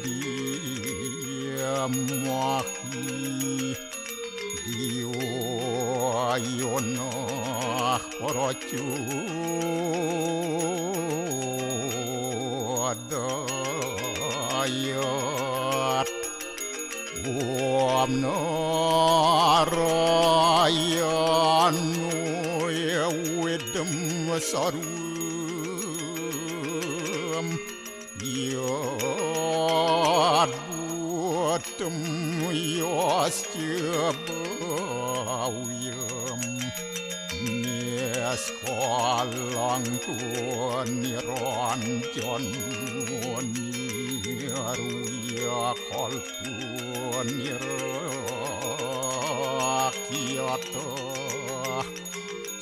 dia mahi diwayonah porocu adayat narayanu wedem sarum yad buatem yasjabawiyam niaskalang niranjan niruya kalpun nirakyata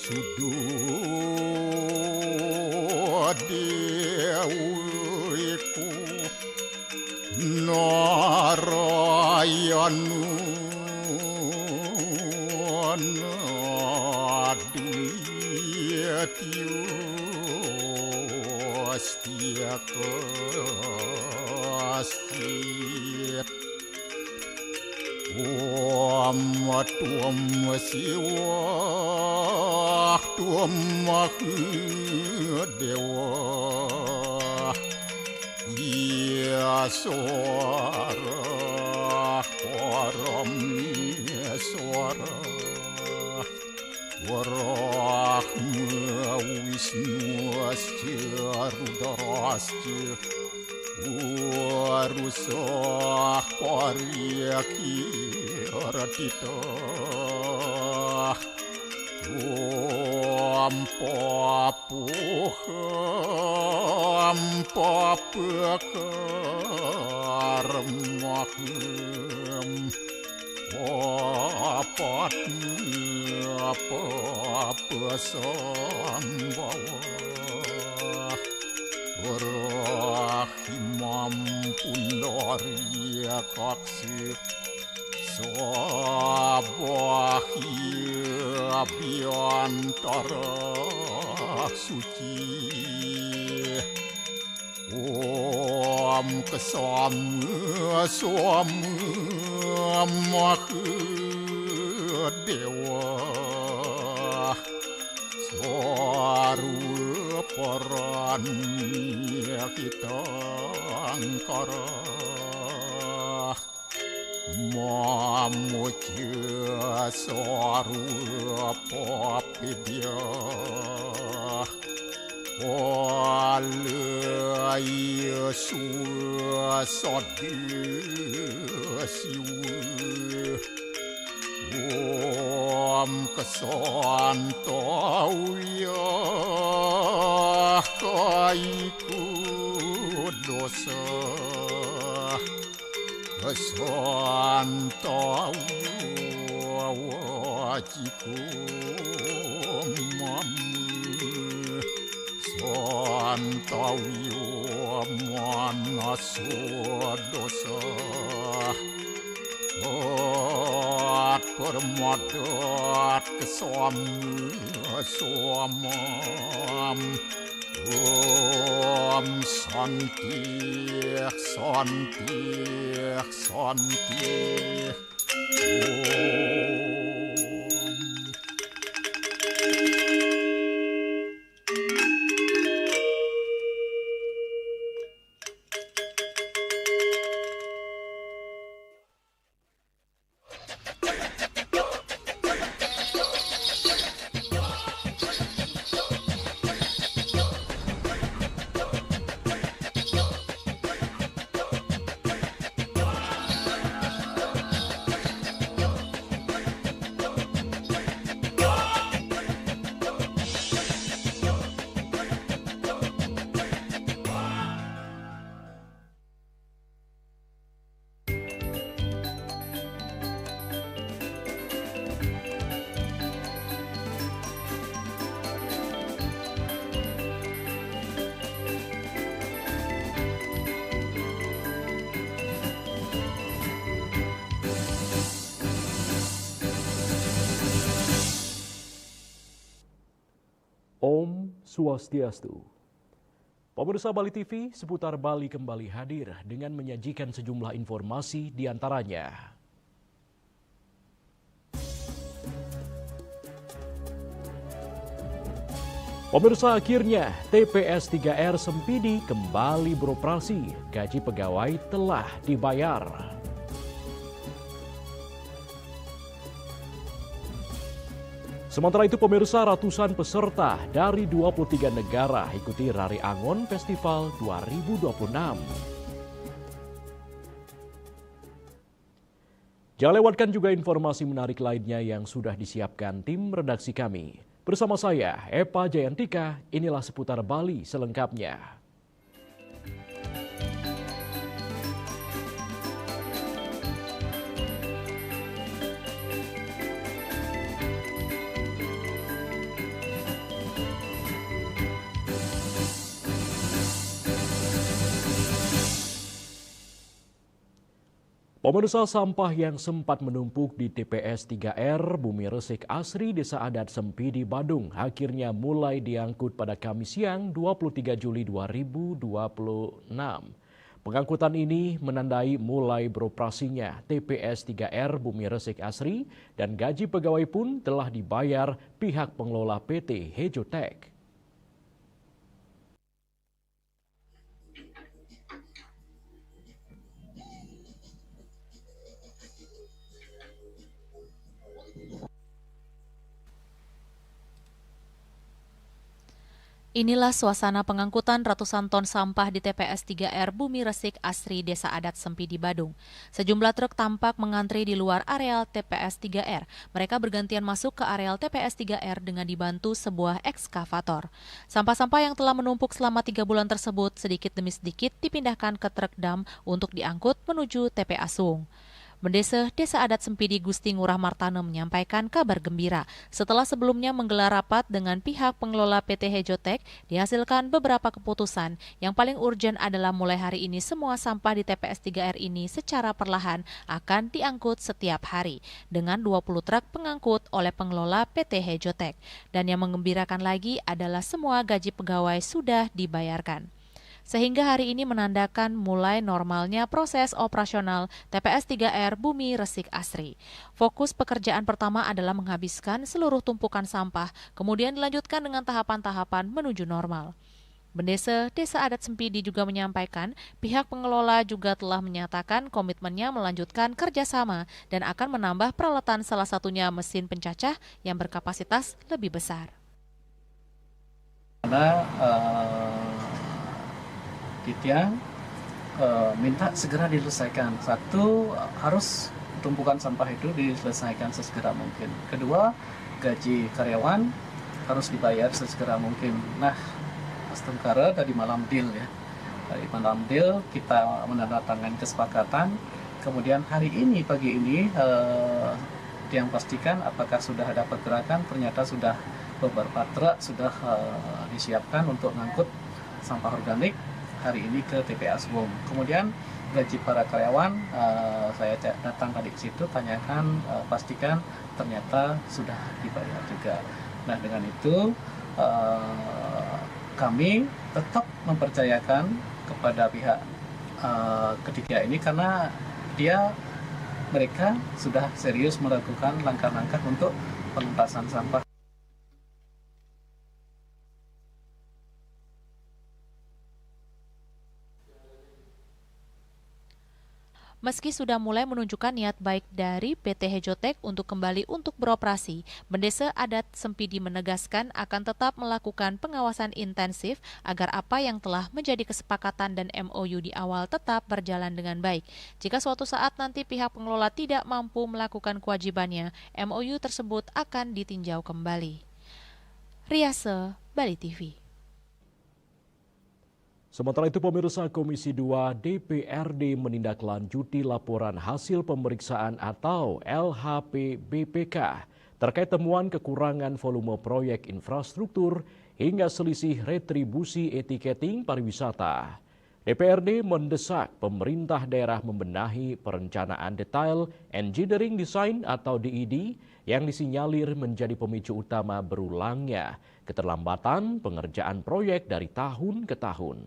sududiku narayanu naduyatyu astiakastit tuam siwah tuam dewa ya suara param suara warahma wisnu asya rudarasya warusah paryaki ratita ampapukarmahem apa-apa-sambhawa rahimam pundarya kaksik sabahya biantara suci om kesama dewa saru peran kita angkara mamuja saru papidya alaya suasadiasiwa om kesantauya kaiku dosa kesantauya wajiku mamu santauya manaso dosa permadat kesamam om santi Om Swastiastu. Pemirsa Bali TV, seputar Bali kembali hadir dengan menyajikan sejumlah informasi di antaranya. Pemirsa, akhirnya TPS 3R Sempidi kembali beroperasi. Gaji pegawai telah dibayar. Sementara itu pemirsa, ratusan peserta dari 23 negara ikuti Rari Angon Festival 2026. Jangan lewatkan juga informasi menarik lainnya yang sudah disiapkan tim redaksi kami. Bersama saya, Epa Jayantika, inilah seputar Bali selengkapnya. Pemirsa, sampah yang sempat menumpuk di TPS 3R Bumi Resik Asri Desa Adat Sempidi Badung akhirnya mulai diangkut pada Kamis siang 23 Juli 2026. Pengangkutan ini menandai mulai beroperasinya TPS 3R Bumi Resik Asri dan gaji pegawai pun telah dibayar pihak pengelola PT Hejotek. Inilah suasana pengangkutan ratusan ton sampah di TPS 3R Bumi Resik Asri Desa Adat Sempidi Badung. Sejumlah truk tampak mengantri di luar areal TPS 3R. Mereka bergantian masuk ke areal TPS 3R dengan dibantu sebuah ekskavator. Sampah-sampah yang telah menumpuk selama 3 bulan tersebut sedikit demi sedikit dipindahkan ke truk dam untuk diangkut menuju TPA Sung. Mendesa Desa Adat Sempidi Gusti Ngurah Martana menyampaikan kabar gembira setelah sebelumnya menggelar rapat dengan pihak pengelola PT Hejotek dihasilkan beberapa keputusan. Yang paling urgen adalah mulai hari ini semua sampah di TPS 3R ini secara perlahan akan diangkut setiap hari dengan 20 truk pengangkut oleh pengelola PT Hejotek. Dan yang menggembirakan lagi adalah semua gaji pegawai sudah dibayarkan. Sehingga hari ini menandakan mulai normalnya proses operasional TPS 3R Bumi Resik Asri. Fokus pekerjaan pertama adalah menghabiskan seluruh tumpukan sampah, kemudian dilanjutkan dengan tahapan-tahapan menuju normal. Mendesa Desa Adat Sempidi juga menyampaikan pihak pengelola juga telah menyatakan komitmennya melanjutkan kerjasama dan akan menambah peralatan salah satunya mesin pencacah yang berkapasitas lebih besar. Ditya minta segera diselesaikan. Satu, harus tumpukan sampah itu diselesaikan sesegera mungkin. Kedua, gaji karyawan harus dibayar sesegera mungkin. Nah, Mas Tengkara dari malam deal ya. Dari malam deal kita menandatangani kesepakatan. Kemudian hari ini, pagi ini, yang pastikan apakah sudah ada pergerakan. Ternyata sudah beberapa truk sudah disiapkan untuk mengangkut sampah organik hari ini ke TPA Sung. Kemudian gaji para karyawan, saya datang tadi ke situ, tanyakan, pastikan ternyata sudah dibayar juga. Nah, dengan itu kami tetap mempercayakan kepada pihak ketiga ini karena mereka sudah serius melakukan langkah-langkah untuk penuntasan sampah. Meski sudah mulai menunjukkan niat baik dari PT Hejotek untuk kembali untuk beroperasi, Mendesa Adat Sempidi menegaskan akan tetap melakukan pengawasan intensif agar apa yang telah menjadi kesepakatan dan MOU di awal tetap berjalan dengan baik. Jika suatu saat nanti pihak pengelola tidak mampu melakukan kewajibannya, MOU tersebut akan ditinjau kembali. Riase, Bali TV. Sementara itu pemirsa, Komisi 2 DPRD menindaklanjuti laporan hasil pemeriksaan atau LHP-BPK terkait temuan kekurangan volume proyek infrastruktur hingga selisih retribusi etiketing pariwisata. DPRD mendesak pemerintah daerah membenahi perencanaan detail engineering design atau DED yang disinyalir menjadi pemicu utama berulangnya keterlambatan pengerjaan proyek dari tahun ke tahun.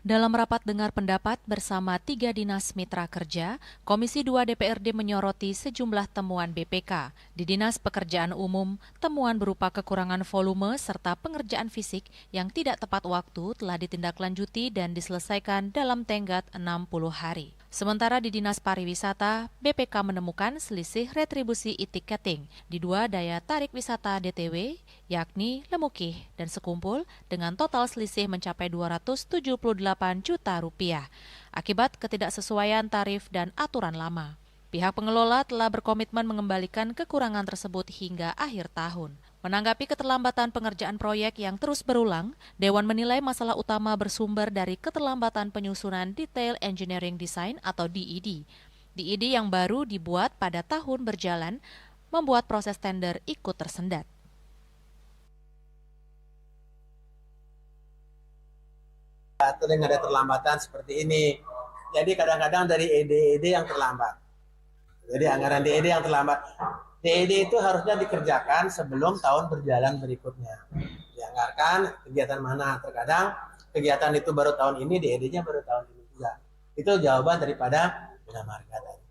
Dalam rapat dengar pendapat bersama 3 dinas mitra kerja, Komisi 2 DPRD menyoroti sejumlah temuan BPK. Di Dinas Pekerjaan Umum, temuan berupa kekurangan volume serta pengerjaan fisik yang tidak tepat waktu telah ditindaklanjuti dan diselesaikan dalam tenggat 60 hari. Sementara di Dinas Pariwisata, BPK menemukan selisih retribusi e-ticketing di 2 daya tarik wisata DTW, yakni Lemukih dan Sekumpul, dengan total selisih mencapai Rp278 juta akibat ketidaksesuaian tarif dan aturan lama. Pihak pengelola telah berkomitmen mengembalikan kekurangan tersebut hingga akhir tahun. Menanggapi keterlambatan pengerjaan proyek yang terus berulang, Dewan menilai masalah utama bersumber dari keterlambatan penyusunan Detail Engineering Design atau DED. DED yang baru dibuat pada tahun berjalan membuat proses tender ikut tersendat. Sering ada terlambatan seperti ini. Jadi kadang-kadang dari ED yang terlambat. Jadi anggaran DED yang terlambat. DED itu harusnya dikerjakan sebelum tahun berjalan berikutnya. Dianggarkan kegiatan mana. Terkadang kegiatan itu baru tahun ini, DED-nya baru tahun ini juga. Itu jawaban daripada Bina Marga tadi.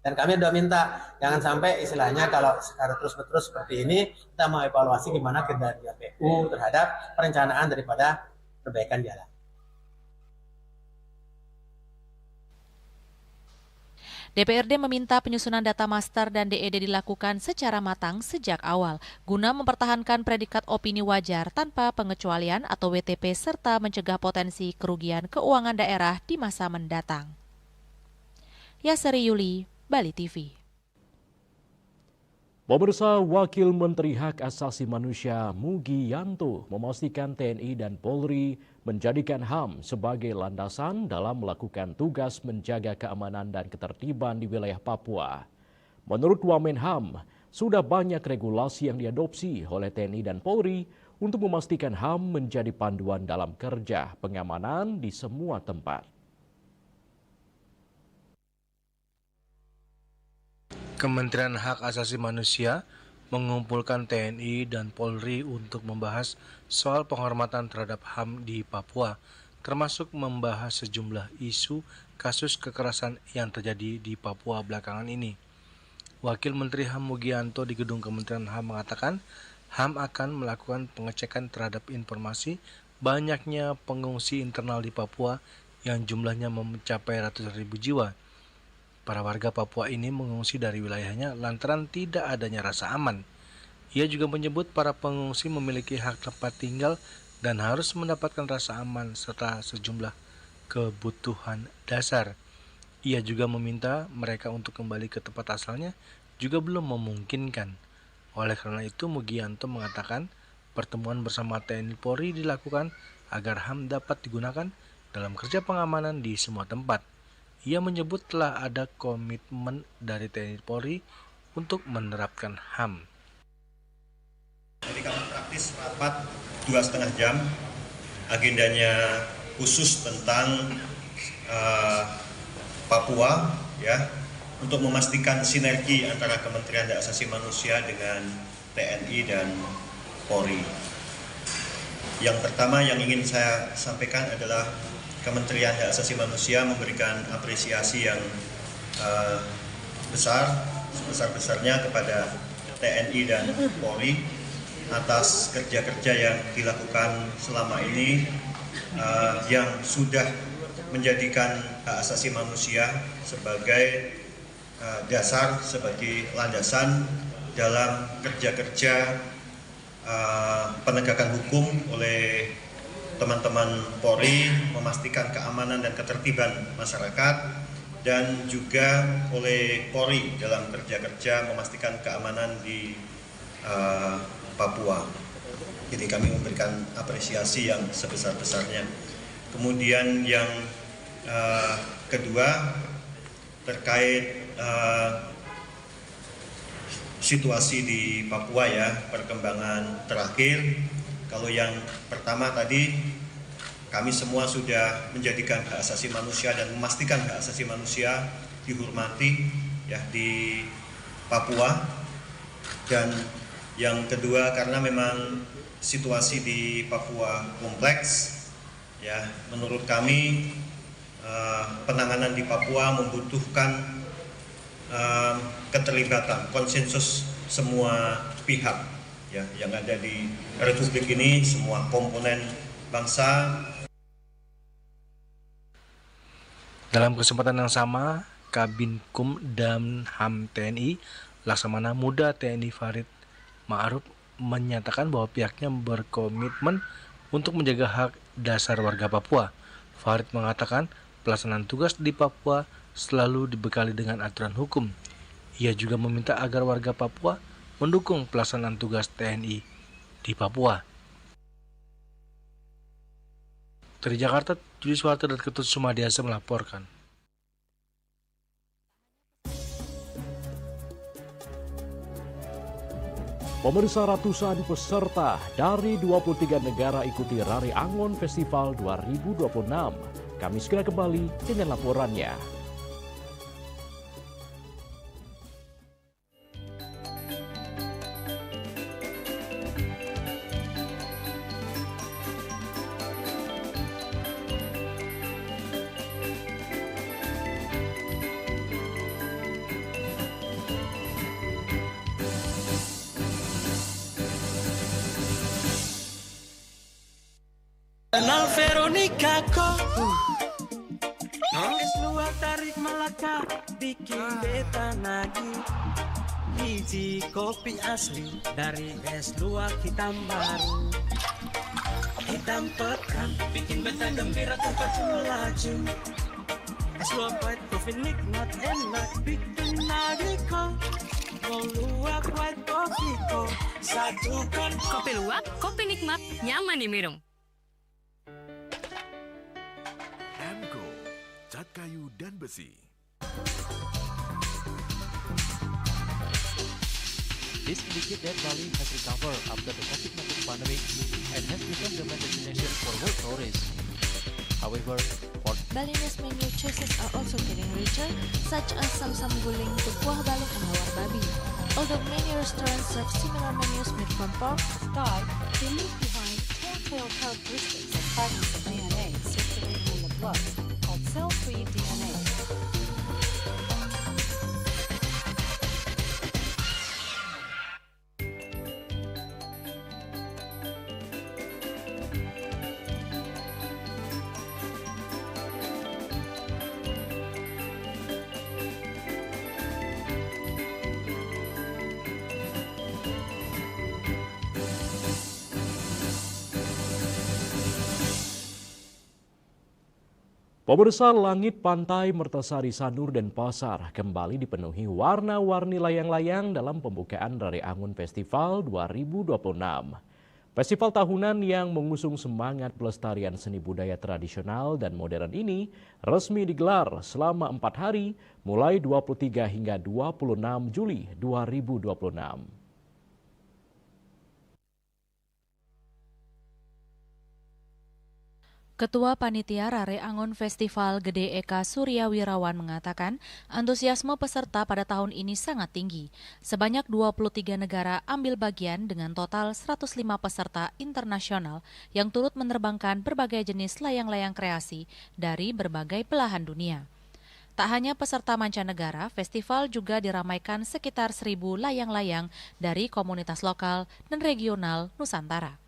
Dan kami sudah minta, jangan sampai istilahnya kalau secara terus-menerus seperti ini, kita mau evaluasi gimana kinerja PU terhadap perencanaan daripada perbaikan jalan. DPRD meminta penyusunan data master dan DED dilakukan secara matang sejak awal, guna mempertahankan predikat opini wajar tanpa pengecualian atau WTP serta mencegah potensi kerugian keuangan daerah di masa mendatang. Yasari Yuli, Bali TV. Pemirsa, Wakil Menteri Hak Asasi Manusia Mugianto memastikan TNI dan Polri menjadikan HAM sebagai landasan dalam melakukan tugas menjaga keamanan dan ketertiban di wilayah Papua. Menurut Wamenham, sudah banyak regulasi yang diadopsi oleh TNI dan Polri untuk memastikan HAM menjadi panduan dalam kerja pengamanan di semua tempat. Kementerian Hak Asasi Manusia mengumpulkan TNI dan Polri untuk membahas soal penghormatan terhadap HAM di Papua, termasuk membahas sejumlah isu kasus kekerasan yang terjadi di Papua belakangan ini. Wakil Menteri HAM Mugianto di Gedung Kementerian HAM mengatakan, HAM akan melakukan pengecekan terhadap informasi banyaknya pengungsi internal di Papua yang jumlahnya mencapai ratusan ribu jiwa. Para warga Papua ini mengungsi dari wilayahnya lantaran tidak adanya rasa aman. Ia juga menyebut para pengungsi memiliki hak tempat tinggal dan harus mendapatkan rasa aman serta sejumlah kebutuhan dasar. Ia juga meminta mereka untuk kembali ke tempat asalnya juga belum memungkinkan. Oleh karena itu, Mugianto mengatakan pertemuan bersama TNI Polri dilakukan agar HAM dapat digunakan dalam kerja pengamanan di semua tempat. Ia menyebut telah ada komitmen dari TNI Polri untuk menerapkan HAM. Jadi kami praktis rapat 2,5 jam, agendanya khusus tentang Papua, ya, untuk memastikan sinergi antara Kementerian Hak Asasi Manusia dengan TNI dan Polri. Yang pertama yang ingin saya sampaikan adalah Kementerian Hak Asasi Manusia memberikan apresiasi yang besar, sebesar-besarnya kepada TNI dan Polri atas kerja-kerja yang dilakukan selama ini yang sudah menjadikan hak asasi manusia sebagai dasar, sebagai landasan dalam kerja-kerja penegakan hukum oleh teman-teman Polri, memastikan keamanan dan ketertiban masyarakat, dan juga oleh Polri dalam kerja-kerja memastikan keamanan di Papua. Jadi kami memberikan apresiasi yang sebesar-besarnya. Kemudian yang kedua terkait situasi di Papua ya, perkembangan terakhir. Kalau yang pertama tadi, kami semua sudah menjadikan hak asasi manusia dan memastikan hak asasi manusia dihormati ya di Papua. Dan yang kedua, karena memang situasi di Papua kompleks ya, menurut kami penanganan di Papua membutuhkan keterlibatan konsensus semua pihak ya yang ada di Republik ini, semua komponen bangsa. Dalam kesempatan yang sama, Kabinkum dan HAM TNI, Laksamana Muda TNI Farid Ma'aruf menyatakan bahwa pihaknya berkomitmen untuk menjaga hak dasar warga Papua. Farid mengatakan pelaksanaan tugas di Papua selalu dibekali dengan aturan hukum. Ia juga meminta agar warga Papua mendukung pelaksanaan tugas TNI di Papua. Dari Jakarta, Judi Suharto dan Ketut Sumadiasa melaporkan. Pemirsa, ratusan peserta dari 23 negara ikuti Rari Angon Festival 2026. Kami segera kembali dengan laporannya. Kenal Veronica kok es luar tarik Melaka bikin beta nagih. Biji kopi asli dari es luar hitam baru, hitam pekat bikin beta gembira tanpa melaju. Es luar white coffee nikmat enak bikin nagih kok. Mau luwak white coffee kok satukan. Kopi luwak, kopi nikmat, nyaman diminum. Amco, cat kayu dan besi. This indicates that Bali has recovered after the COVID-19 pandemic and has become the main destination for world tourists. However, Balinese menu choices are also getting richer, such as sam-sam guling, tukuah balung, and lawar babi. Although many restaurants serve similar menus made from pork, Thai, they leave behind telltale characteristics of fragments of DNA circulating in the blood, called cell-free DNA. Pemirsa, langit pantai Mertasari Sanur dan Pasar kembali dipenuhi warna-warni layang-layang dalam pembukaan Rari Angon Festival 2026. Festival tahunan yang mengusung semangat pelestarian seni budaya tradisional dan modern ini resmi digelar selama 4 hari mulai 23 hingga 26 Juli 2026. Ketua Panitia Rari Angon Festival Gede Eka Surya Wirawan mengatakan antusiasme peserta pada tahun ini sangat tinggi. Sebanyak 23 negara ambil bagian dengan total 105 peserta internasional yang turut menerbangkan berbagai jenis layang-layang kreasi dari berbagai belahan dunia. Tak hanya peserta mancanegara, festival juga diramaikan sekitar 1.000 layang-layang dari komunitas lokal dan regional Nusantara.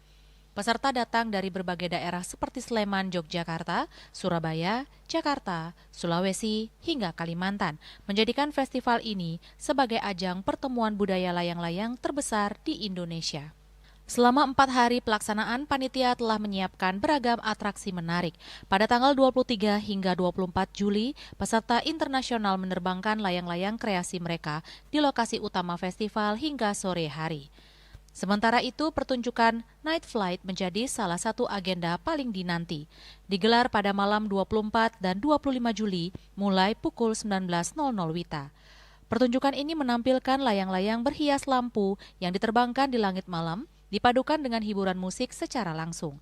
Peserta datang dari berbagai daerah seperti Sleman, Yogyakarta, Surabaya, Jakarta, Sulawesi, hingga Kalimantan, menjadikan festival ini sebagai ajang pertemuan budaya layang-layang terbesar di Indonesia. Selama 4 hari pelaksanaan, panitia telah menyiapkan beragam atraksi menarik. Pada tanggal 23 hingga 24 Juli, peserta internasional menerbangkan layang-layang kreasi mereka di lokasi utama festival hingga sore hari. Sementara itu, pertunjukan Night Flight menjadi salah satu agenda paling dinanti. Digelar pada malam 24 dan 25 Juli mulai pukul 19.00 WITA. Pertunjukan ini menampilkan layang-layang berhias lampu yang diterbangkan di langit malam, dipadukan dengan hiburan musik secara langsung.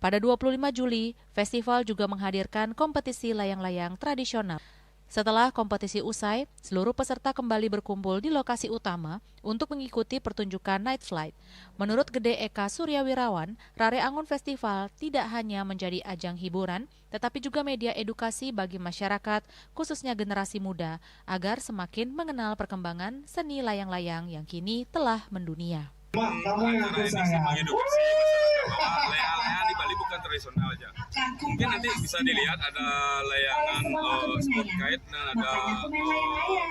Pada 25 Juli, festival juga menghadirkan kompetisi layang-layang tradisional. Setelah kompetisi usai, seluruh peserta kembali berkumpul di lokasi utama untuk mengikuti pertunjukan Night Flight. Menurut Gede Eka Suryawirawan, Rare Angon Festival tidak hanya menjadi ajang hiburan, tetapi juga media edukasi bagi masyarakat, khususnya generasi muda, agar semakin mengenal perkembangan seni layang-layang yang kini telah mendunia. Kamu yang saya mengedukasi masyarakat bahwa layangan di Bali bukan tradisional aja. Mungkin nanti bisa dilihat ada layangan sport kite dan ada layangan revolution.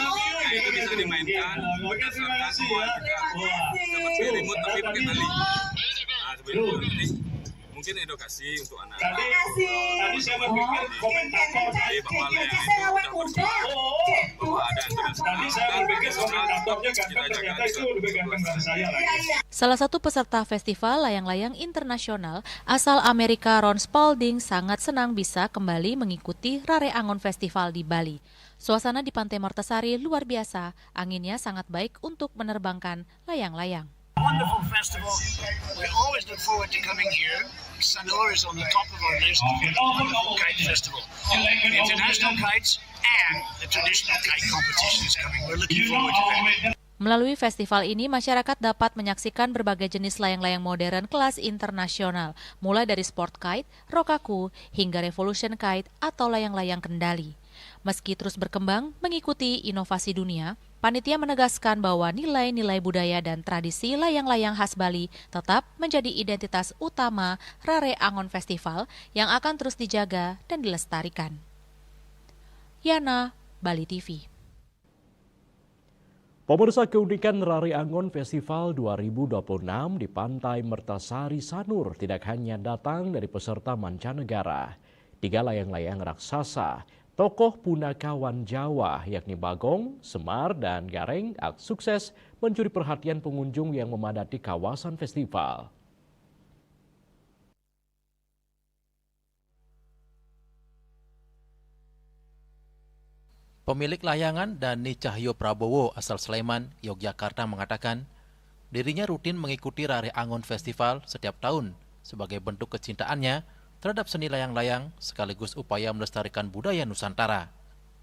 Nah, itu bisa dimainkan berdasarkan semua juga seperti remote tapi pakai tali. Nah, seperti itu. Jadi mungkin edukasi untuk anak. Tadi saya berpikir komentator bahwa layangan itu sudah berkembang, bahwa ada internasional dan komentatornya ganteng, ternyata itu lebih ganteng dari saya lagi. Salah satu peserta festival layang-layang internasional asal Amerika Ron Spalding sangat senang bisa kembali mengikuti Rare Angon Festival di Bali. Suasana di Pantai Mortesari luar biasa, anginnya sangat baik untuk menerbangkan layang-layang. Wonderful festival. We always look forward to coming here. Sanur is on the top of our list for the wonderful kite festival. The international kites and the traditional kite competition is coming. We're looking forward to that. Melalui festival ini, masyarakat dapat menyaksikan berbagai jenis layang-layang modern kelas internasional, mulai dari sport kite, rokaku, hingga revolution kite atau layang-layang kendali. Meski terus berkembang mengikuti inovasi dunia, panitia menegaskan bahwa nilai-nilai budaya dan tradisi layang-layang khas Bali tetap menjadi identitas utama Rare Angon Festival yang akan terus dijaga dan dilestarikan. Yana, Bali TV. Pemirsa, keunikan Rare Angon Festival 2026 di Pantai Mertasari Sanur tidak hanya datang dari peserta mancanegara. 3 layang-layang raksasa, tokoh punakawan Jawa yakni Bagong, Semar, dan Gareng sukses mencuri perhatian pengunjung yang memadati kawasan festival. Pemilik layangan Dani Cahyo Prabowo asal Sleman, Yogyakarta mengatakan dirinya rutin mengikuti Rare Angon Festival setiap tahun sebagai bentuk kecintaannya terhadap seni layang-layang sekaligus upaya melestarikan budaya Nusantara.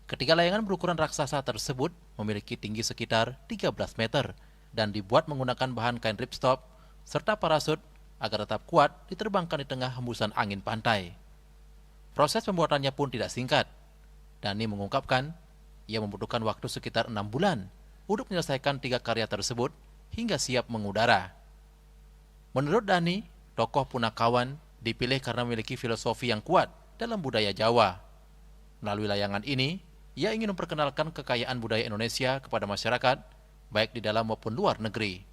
Ketiga layangan berukuran raksasa tersebut memiliki tinggi sekitar 13 meter dan dibuat menggunakan bahan kain ripstop serta parasut agar tetap kuat diterbangkan di tengah hembusan angin pantai. Proses pembuatannya pun tidak singkat. Dani mengungkapkan ia membutuhkan waktu sekitar 6 bulan untuk menyelesaikan 3 karya tersebut hingga siap mengudara. Menurut Dani, tokoh punakawan dipilih karena memiliki filosofi yang kuat dalam budaya Jawa. Melalui layangan ini, ia ingin memperkenalkan kekayaan budaya Indonesia kepada masyarakat, baik di dalam maupun luar negeri.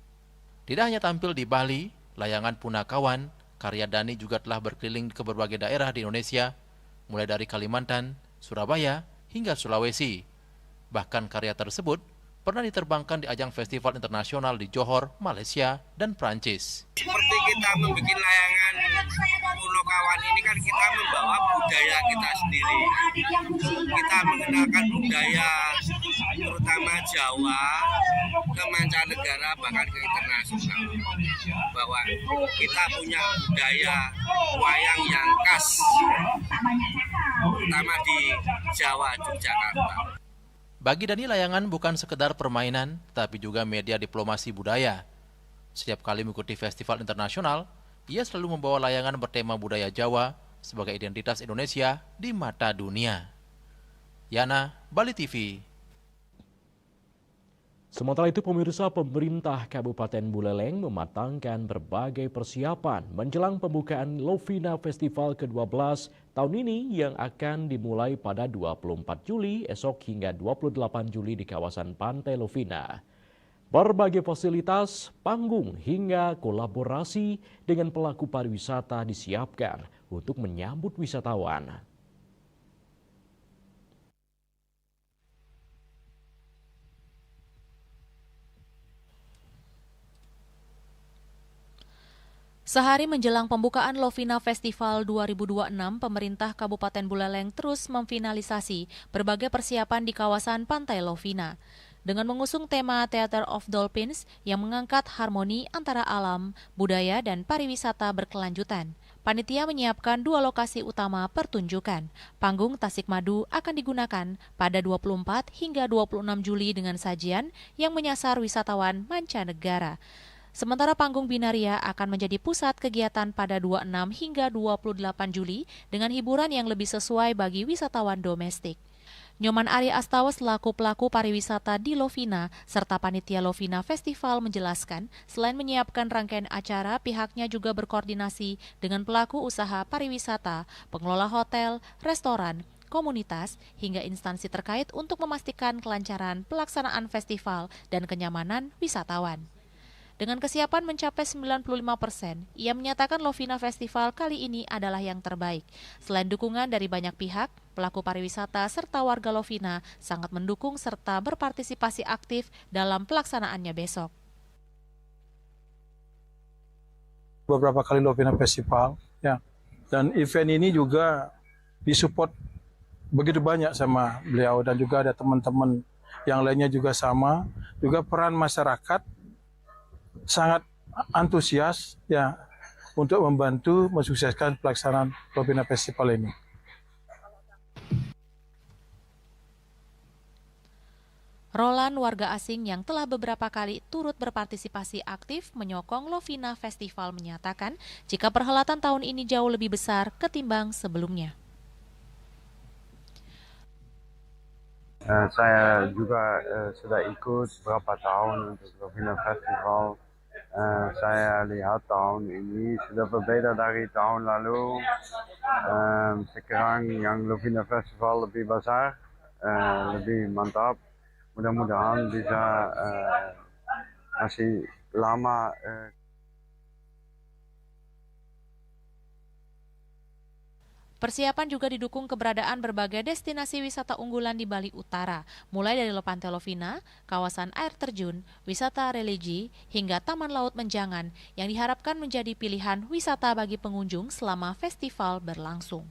Tidak hanya tampil di Bali, layangan punakawan, karya Dani juga telah berkeliling ke berbagai daerah di Indonesia, mulai dari Kalimantan, Surabaya, hingga Sulawesi. Bahkan karya tersebut pernah diterbangkan di ajang festival internasional di Johor, Malaysia, dan Prancis. Seperti kita membuat layangan punakawan ini kan kita membawa budaya kita sendiri. Kita mengenalkan budaya terutama Jawa ke mancanegara bahkan ke internasional. Bahwa kita punya budaya wayang yang khas terutama di Jawa, Yogyakarta. Bagi Dani, layangan bukan sekedar permainan, tetapi juga media diplomasi budaya. Setiap kali mengikuti festival internasional, ia selalu membawa layangan bertema budaya Jawa sebagai identitas Indonesia di mata dunia. Yana, Bali TV. Sementara itu, pemirsa, pemerintah Kabupaten Buleleng mematangkan berbagai persiapan menjelang pembukaan Lovina Festival ke-12 tahun ini yang akan dimulai pada 24 Juli esok hingga 28 Juli di kawasan Pantai Lovina. Berbagai fasilitas, panggung hingga kolaborasi dengan pelaku pariwisata disiapkan untuk menyambut wisatawan. Sehari menjelang pembukaan Lovina Festival 2026, pemerintah Kabupaten Buleleng terus memfinalisasi berbagai persiapan di kawasan Pantai Lovina. Dengan mengusung tema Theater of Dolphins yang mengangkat harmoni antara alam, budaya, dan pariwisata berkelanjutan. Panitia menyiapkan 2 lokasi utama pertunjukan. Panggung Tasikmadu akan digunakan pada 24 hingga 26 Juli dengan sajian yang menyasar wisatawan mancanegara. Sementara Panggung Binaria akan menjadi pusat kegiatan pada 26 hingga 28 Juli dengan hiburan yang lebih sesuai bagi wisatawan domestik. Nyoman Ari Astawa selaku pelaku pariwisata di Lovina serta panitia Lovina Festival menjelaskan, selain menyiapkan rangkaian acara, pihaknya juga berkoordinasi dengan pelaku usaha pariwisata, pengelola hotel, restoran, komunitas, hingga instansi terkait untuk memastikan kelancaran pelaksanaan festival dan kenyamanan wisatawan. Dengan kesiapan mencapai 95%, ia menyatakan Lovina Festival kali ini adalah yang terbaik. Selain dukungan dari banyak pihak, pelaku pariwisata serta warga Lovina sangat mendukung serta berpartisipasi aktif dalam pelaksanaannya besok. Beberapa kali Lovina Festival, ya, dan event ini juga disupport begitu banyak sama beliau dan juga ada teman-teman yang lainnya juga sama, juga peran masyarakat sangat antusias ya untuk membantu mensukseskan pelaksanaan Lovina Festival ini. Roland, warga asing yang telah beberapa kali turut berpartisipasi aktif menyokong Lovina Festival, menyatakan jika perhelatan tahun ini jauh lebih besar ketimbang sebelumnya. Saya juga sudah ikut beberapa tahun untuk Lovina Festival. Saya lihat tahun ini sudah berbeda dari tahun lalu. Sekarang yang Lovina Festival lebih besar, lebih mantap. Mudah-mudahan bisa masih lama. Persiapan juga didukung keberadaan berbagai destinasi wisata unggulan di Bali Utara, mulai dari Pantai Lovina, kawasan air terjun, wisata religi, hingga Taman Laut Menjangan yang diharapkan menjadi pilihan wisata bagi pengunjung selama festival berlangsung.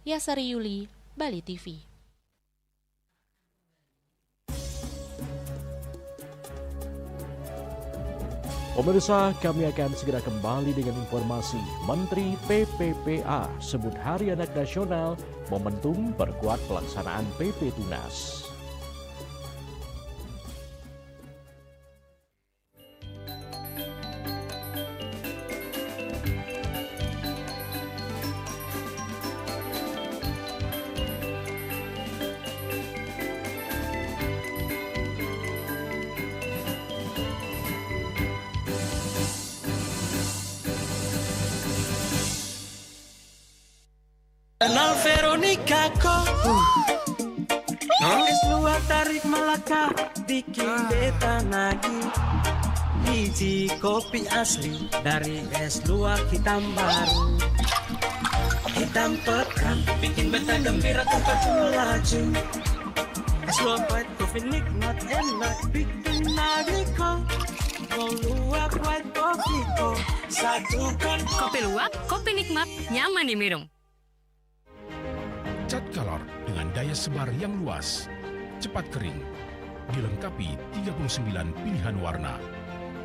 Yasari Yuli, Bali TV. Pemirsa, kami akan segera kembali dengan informasi. Menteri PPPA sebut Hari Anak Nasional momentum perkuat pelaksanaan PP Tunas. Kenal Veronica kok es luar tarik Melaka bikin beta nagih. Biji kopi asli dari es luar hitam baru, hitam pekat bikin beta gembira tanpa laju. Es luar white kopi nikmat enak bikin nagih kok. Mau luak white kopi kok satukan. Kopi luwak, kopi nikmat, nyaman diminum. Cat Color dengan daya sebar yang luas, cepat kering, dilengkapi 39 pilihan warna,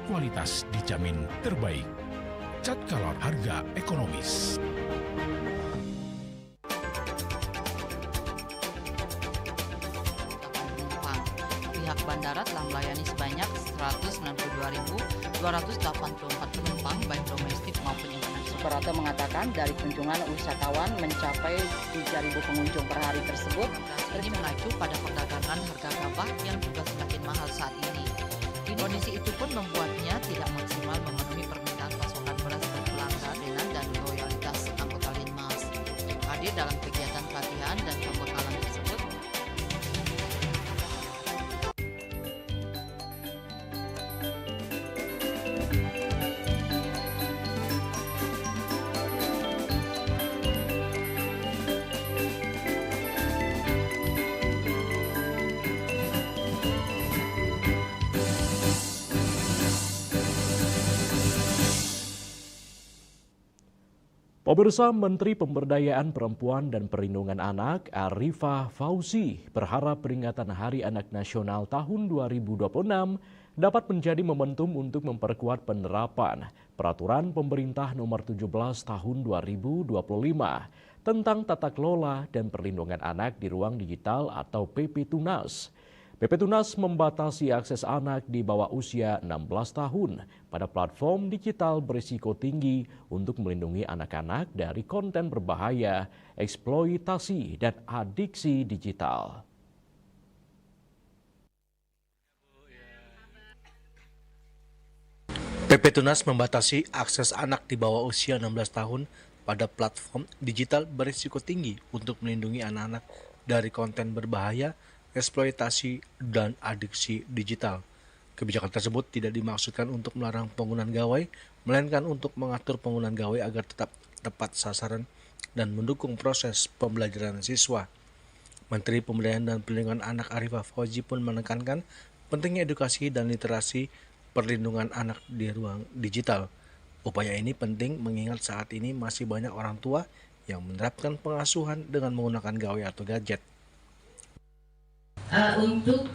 kualitas dijamin terbaik. Cat Color harga ekonomis. Pihak bandara telah melayani sebanyak 192.284 penumpang baik domestik maupun internasional. Operator mengatakan dari kunjungan wisatawan mencapai 3.000 pengunjung per hari tersebut. Ini mengacu pada perdagangan harga gabah yang juga semakin mahal saat ini. Kondisi itu pun membuatnya tidak maksimal memenuhi permintaan pasokan beras dari pelanggan dan loyalitas anggota Linmas. Hadir dalam kegiatan pelatihan dan pembekalan tersebut, Pemirsa, Menteri Pemberdayaan Perempuan dan Perlindungan Anak Arifah Fauzi berharap peringatan Hari Anak Nasional tahun 2026 dapat menjadi momentum untuk memperkuat penerapan Peraturan Pemerintah Nomor 17 Tahun 2025 tentang tata kelola dan perlindungan anak di ruang digital atau PP Tunas. PP Tunas membatasi akses anak di bawah usia 16 tahun pada platform digital berisiko tinggi untuk melindungi anak-anak dari konten berbahaya, eksploitasi, dan adiksi digital. PP Tunas membatasi akses anak di bawah usia 16 tahun pada platform digital berisiko tinggi untuk melindungi anak-anak dari konten berbahaya, eksploitasi, dan adiksi digital. Kebijakan tersebut tidak dimaksudkan untuk melarang penggunaan gawai, melainkan untuk mengatur penggunaan gawai agar tetap tepat sasaran dan mendukung proses pembelajaran siswa. Menteri Pemberdayaan dan Perlindungan Anak Arifah Fauzi pun menekankan pentingnya edukasi dan literasi perlindungan anak di ruang digital. Upaya ini penting mengingat saat ini masih banyak orang tua yang menerapkan pengasuhan dengan menggunakan gawai atau gadget. Untuk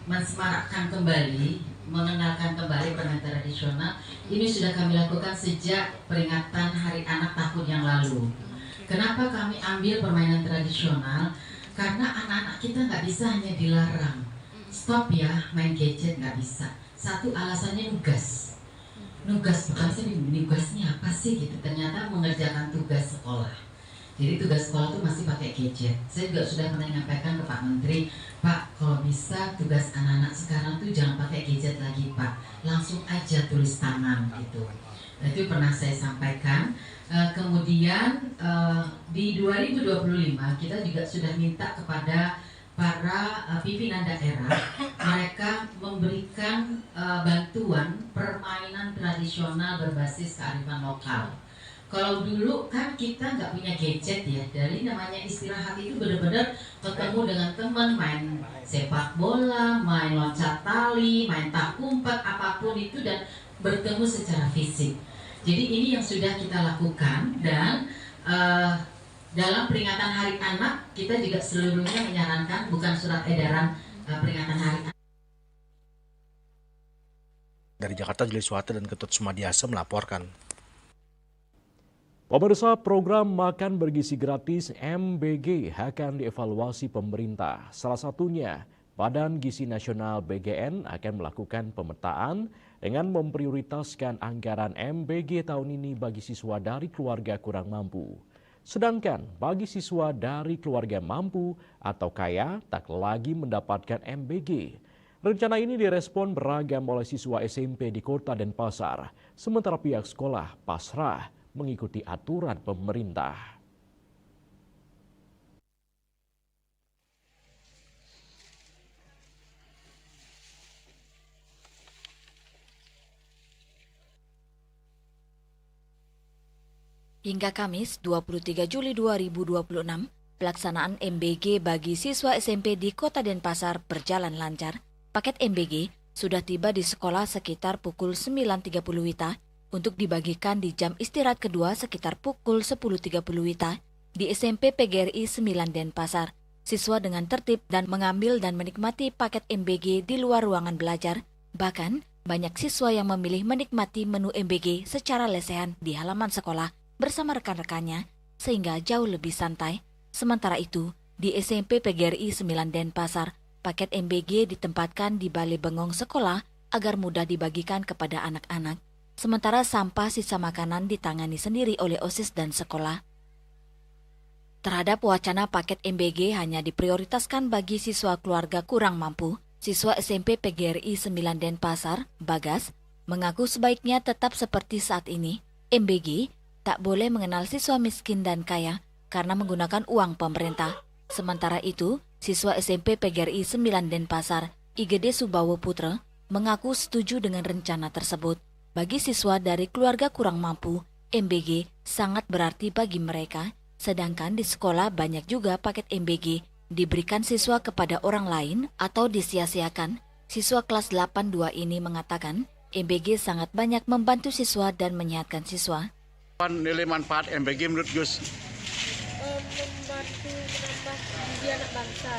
mensemarakkan kembali, mengenalkan kembali permainan tradisional, ini sudah kami lakukan sejak peringatan Hari Anak tahun yang lalu. Kenapa kami ambil permainan tradisional? Karena anak-anak kita nggak bisa hanya dilarang, stop ya main gadget, nggak bisa. Satu alasannya nugas, bukan sih nugasnya apa sih gitu, ternyata mengerjakan tugas sekolah. Jadi tugas sekolah itu masih pakai gadget. Saya juga sudah pernah menyampaikan ke Pak Menteri, Pak, kalau bisa tugas anak-anak sekarang tuh jangan pakai gadget lagi Pak, langsung aja tulis tangan gitu. Itu pernah saya sampaikan. Kemudian di 2025 kita juga sudah minta kepada para pimpinan daerah, mereka memberikan bantuan permainan tradisional berbasis kearifan lokal. Kalau dulu kan kita nggak punya gadget ya, dari namanya istirahat itu benar-benar ketemu dengan teman, main sepak bola, main loncat tali, main tak umpet, apapun itu, dan bertemu secara fisik. Jadi ini yang sudah kita lakukan, dan dalam peringatan Hari Anak kita juga seluruhnya menyarankan, bukan surat edaran peringatan Hari Anak. Dari Jakarta, Juli Suwata dan Ketut Sumadiasa melaporkan. Pemirsa, program makan bergizi gratis MBG akan dievaluasi pemerintah. Salah satunya, Badan Gizi Nasional BGN akan melakukan pemetaan dengan memprioritaskan anggaran MBG tahun ini bagi siswa dari keluarga kurang mampu. Sedangkan bagi siswa dari keluarga mampu atau kaya tak lagi mendapatkan MBG. Rencana ini direspon beragam oleh siswa SMP di Kota Denpasar, sementara pihak sekolah pasrah mengikuti aturan pemerintah. Hingga Kamis 23 Juli 2026, pelaksanaan MBG bagi siswa SMP di Kota Denpasar berjalan lancar. Paket MBG sudah tiba di sekolah sekitar pukul 9.30 WITA untuk dibagikan di jam istirahat kedua sekitar pukul 10.30 WITA di SMP PGRI 9 Denpasar. Siswa dengan tertib dan mengambil dan menikmati paket MBG di luar ruangan belajar. Bahkan, banyak siswa yang memilih menikmati menu MBG secara lesehan di halaman sekolah bersama rekan-rekannya, sehingga jauh lebih santai. Sementara itu, di SMP PGRI 9 Denpasar, paket MBG ditempatkan di balai bengong sekolah agar mudah dibagikan kepada anak-anak. Sementara sampah sisa makanan ditangani sendiri oleh OSIS dan sekolah. Terhadap wacana paket MBG hanya diprioritaskan bagi siswa keluarga kurang mampu, siswa SMP PGRI 9 Denpasar, Bagas, mengaku sebaiknya tetap seperti saat ini. MBG tak boleh mengenal siswa miskin dan kaya karena menggunakan uang pemerintah. Sementara itu, siswa SMP PGRI 9 Denpasar, IGD Subawo Putra, mengaku setuju dengan rencana tersebut. Bagi siswa dari keluarga kurang mampu, MBG sangat berarti bagi mereka, sedangkan di sekolah banyak juga paket MBG diberikan siswa kepada orang lain atau disia-siakan. Siswa kelas 82 ini mengatakan, MBG sangat banyak membantu siswa dan menyehatkan siswa. Nilai manfaat MBG menurut Gus? Membantu menambah gizi anak bangsa.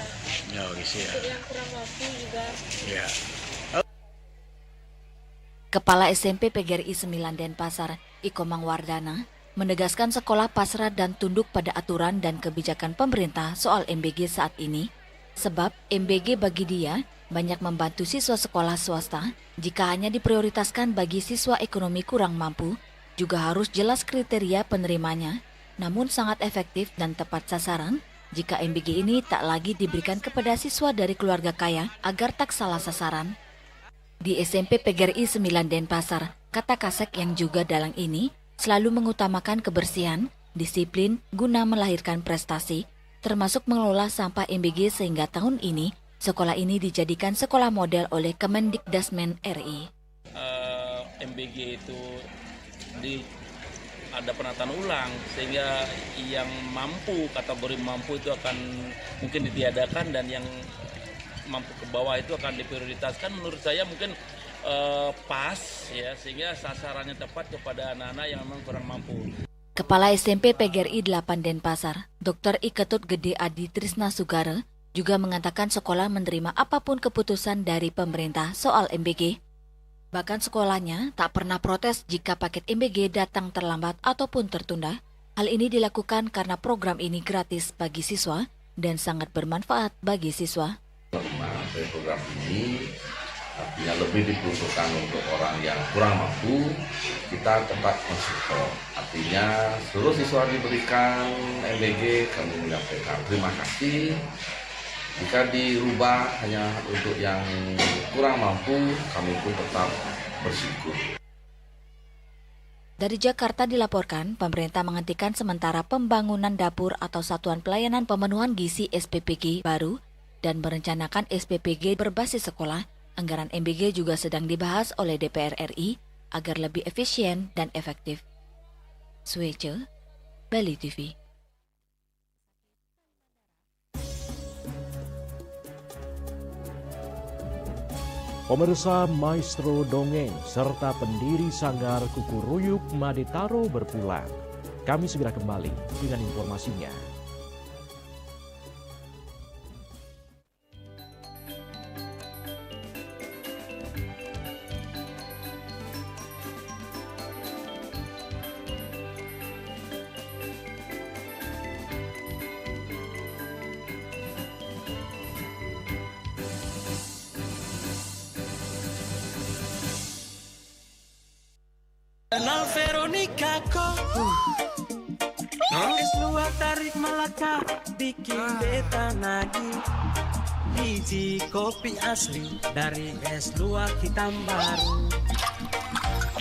Ya, gizi ya. Untuk yang kurang mampu juga. Ya. Kepala SMP PGRI 9 Denpasar, Iko Mangwardana, menegaskan sekolah pasrah dan tunduk pada aturan dan kebijakan pemerintah soal MBG saat ini, sebab MBG bagi dia banyak membantu siswa sekolah swasta. Jika hanya diprioritaskan bagi siswa ekonomi kurang mampu, juga harus jelas kriteria penerimanya, namun sangat efektif dan tepat sasaran jika MBG ini tak lagi diberikan kepada siswa dari keluarga kaya agar tak salah sasaran. Di SMP PGRI 9 Denpasar, kata Kasek yang juga dalang ini selalu mengutamakan kebersihan, disiplin guna melahirkan prestasi, termasuk mengelola sampah MBG sehingga tahun ini sekolah ini dijadikan sekolah model oleh Kemendikdasmen RI. MBG itu ada penataan ulang sehingga yang mampu, kategori mampu itu akan mungkin ditiadakan dan yang mampu ke bawah itu akan diprioritaskan. Menurut saya mungkin pas ya, sehingga sasarannya tepat kepada anak-anak yang memang kurang mampu. Kepala SMP PGRI 8 Denpasar, Dr. Iketut Gede Adi Trisna Sugara, juga mengatakan sekolah menerima apapun keputusan dari pemerintah soal MBG. Bahkan sekolahnya tak pernah protes jika paket MBG datang terlambat ataupun tertunda. Hal ini dilakukan karena program ini gratis bagi siswa dan sangat bermanfaat bagi siswa. Program ini artinya lebih diperuntukkan untuk orang yang kurang mampu, kita tetap mensupport. Artinya seluruh siswa diberikan MBG, kami menyampaikan terima kasih. Jika dirubah hanya untuk yang kurang mampu, kami pun tetap bersyukur. Dari Jakarta dilaporkan, pemerintah menghentikan sementara pembangunan dapur atau Satuan Pelayanan Pemenuhan Gizi SPPG baru dan merencanakan SPPG berbasis sekolah. Anggaran MBG juga sedang dibahas oleh DPR RI agar lebih efisien dan efektif. Suece, Bali TV. Pemirsa, maestro dongeng serta pendiri sanggar Kukuruyuk Madetaro berpulang. Kami segera kembali dengan informasinya. Kenal Veronica kok Es luar tarik Melaka bikin beta nagih. Biji kopi asli dari es luar hitam baru.